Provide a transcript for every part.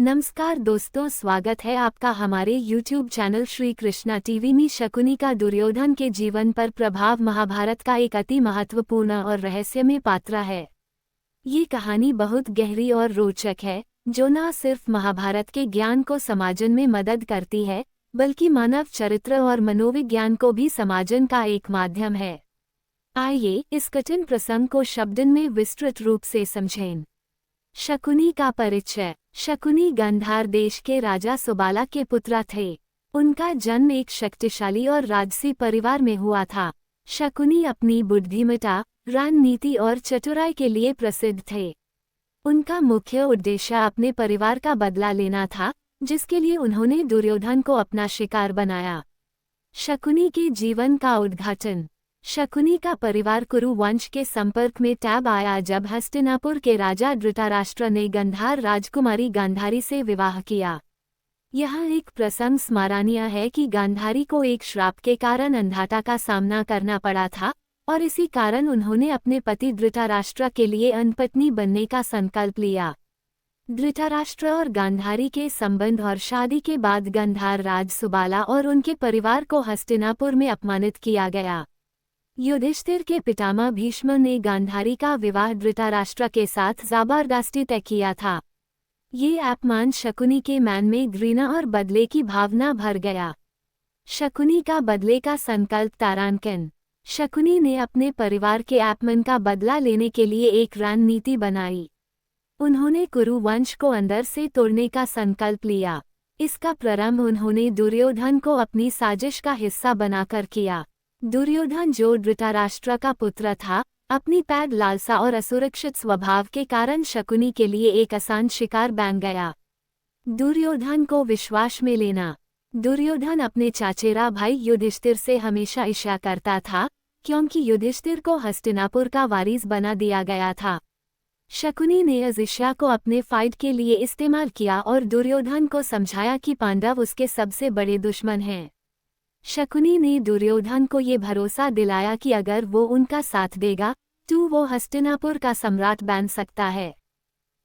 नमस्कार दोस्तों, स्वागत है आपका हमारे YouTube channel Shri Krishna TV में। शकुनी का दुर्योधन के जीवन पर प्रभाव महाभारत का एक अति महत्वपूर्ण और रहस्यमय पात्र है। ये कहानी बहुत गहरी और रोचक है, जो न सिर्फ महाभारत के ज्ञान को समझने में मदद करती है, बल्कि मानव चरित्र और मनोविज्ञान को भी समझने का एक माध्यम है। आइए इस कठिन प्रसंग को शब्दों में विस्तृत रूप से समझें। शकुनी का परिचय। शकुनी गांधार देश के राजा सुबाला के पुत्र थे। उनका जन्म एक शक्तिशाली और राजसी परिवार में हुआ था। शकुनी अपनी बुद्धिमत्ता, रणनीति और चतुराई के लिए प्रसिद्ध थे। उनका मुख्य उद्देश्य अपने परिवार का बदला लेना था, जिसके लिए उन्होंने दुर्योधन को अपना शिकार बनाया। शकुनी के जीवन का उद्घाटन। शकुनी का परिवार कुरु वंश के संपर्क में तब आया जब हस्तिनापुर के राजा धृतराष्ट्र ने गांधार राजकुमारी गांधारी से विवाह किया। यह एक प्रसंग स्मरणीय है कि गांधारी को एक श्राप के कारण अंधाता का सामना करना पड़ा था, और इसी कारण उन्होंने अपने पति धृतराष्ट्र के लिए अनपत्नी बनने का संकल्प लिया। धृतराष्ट्र और गांधारी के संबंध और शादी के बाद गांधार राज सुबाला और उनके परिवार को हस्तिनापुर में अपमानित किया गया। युधिष्ठिर के पितामह भीष्म ने गांधारी का विवाह धृतराष्ट्र के साथ जबरदस्ती तय किया था। ये अपमान शकुनी के मन में घृणा और बदले की भावना भर गया। शकुनी का बदले का संकल्प तारांकन। शकुनी ने अपने परिवार के अपमान का बदला लेने के लिए एक रणनीति बनाई। उन्होंने कुरु वंश को अंदर से तोड़ने का संकल्प लिया। इसका प्रारंभ उन्होंने दुर्योधन को अपनी साजिश का हिस्सा बनाकर किया। दुर्योधन, जो धृतराष्ट्र का पुत्र था, अपनी पैद लालसा और असुरक्षित स्वभाव के कारण शकुनी के लिए एक आसान शिकार बन गया। दुर्योधन को विश्वास में लेना। दुर्योधन अपने चाचेरा भाई युधिष्ठिर से हमेशा ईर्ष्या करता था, क्योंकि युधिष्ठिर को हस्तिनापुर का वारिस बना दिया गया था। शकुनी ने इस ईर्ष्या को अपने फायदे के लिए इस्तेमाल किया और दुर्योधन को समझाया कि पांडव उसके सबसे बड़े दुश्मन हैं। शकुनी ने दुर्योधन को ये भरोसा दिलाया कि अगर वो उनका साथ देगा तो वो हस्तिनापुर का सम्राट बन सकता है।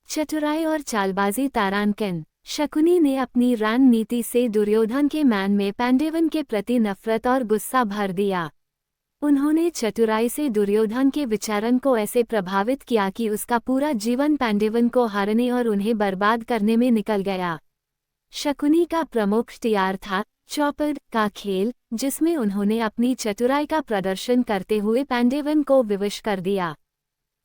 चतुराई और चालबाजी तारांकन। शकुनी ने अपनी रणनीति से दुर्योधन के मन में पांडवों के प्रति नफरत और गुस्सा भर दिया। उन्होंने चतुराई से दुर्योधन के विचारों को ऐसे प्रभावित किया कि उसका पूरा जीवन पांडवों को हारने और उन्हें बर्बाद करने में निकल गया। शकुनी का प्रमुख हथियार था चौपड़ का खेल, जिसमें उन्होंने अपनी चतुराई का प्रदर्शन करते हुए पांडवों को विवश कर दिया।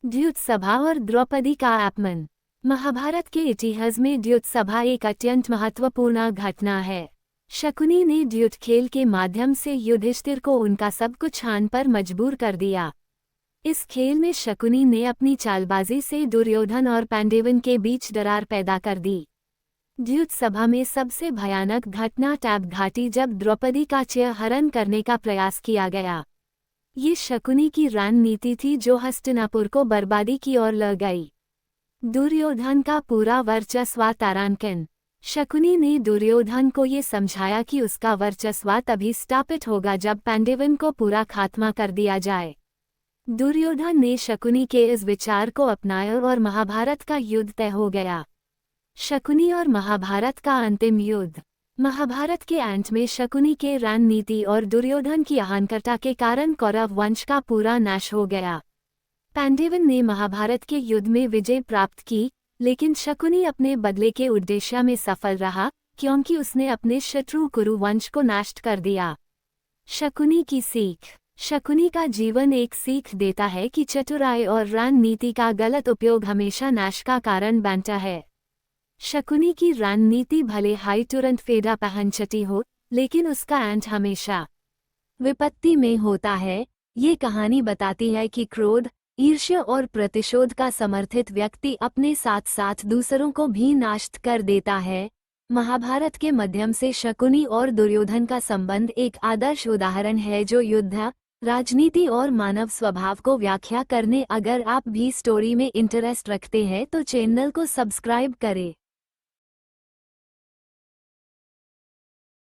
द्यूत सभा और द्रौपदी का अपमान। महाभारत के इतिहास में द्यूत सभा एक अत्यंत महत्वपूर्ण घटना है। शकुनी ने द्यूत खेल के माध्यम से युधिष्ठिर को उनका सब कुछ छान पर मजबूर कर दिया। इस खेल में शकुनी ने अपनी चालबाजी से दुर्योधन और पांडवों के बीच दरार पैदा कर दी। द्यूत सभा में सबसे भयानक घटना तब घटी जब द्रौपदी का चयहरण करने का प्रयास किया गया। ये शकुनी की रणनीति थी जो हस्तिनापुर को बर्बादी की ओर ले गई। दुर्योधन का पूरा वर्चस्व तारांकन। शकुनी ने दुर्योधन को ये समझाया कि उसका वर्चस्व तभी स्थापित होगा जब पांडवों को पूरा खात्मा कर दिया जाए। दुर्योधन ने शकुनी के इस विचार को अपनाया और महाभारत का युद्ध तय हो गया। शकुनी और महाभारत का अंतिम युद्ध। महाभारत के अंत में शकुनी के रणनीति और दुर्योधन की अहंकारता के कारण कौरव वंश का पूरा नाश हो गया। पांडवों ने महाभारत के युद्ध में विजय प्राप्त की, लेकिन शकुनी अपने बदले के उद्देश्य में सफल रहा, क्योंकि उसने अपने शत्रु कुरु वंश को नष्ट कर दिया। शकुनी की सीख। शकुनी का जीवन एक सीख देता है कि चतुराई और रणनीति का गलत उपयोग हमेशा नाश का कारण बनता है। शकुनी की रणनीति भले ही तुरंत फेदा पहुंचती हो, लेकिन उसका अंत हमेशा विपत्ति में होता है। ये कहानी बताती है कि क्रोध, ईर्ष्या और प्रतिशोध का समर्थित व्यक्ति अपने साथ साथ दूसरों को भी नष्ट कर देता है। महाभारत के माध्यम से शकुनी और दुर्योधन का संबंध एक आदर्श उदाहरण है जो युद्ध, राजनीति और मानव स्वभाव को व्याख्या करने। अगर आप भी स्टोरी में इंटरेस्ट रखते हैं तो चैनल को सब्सक्राइब करें।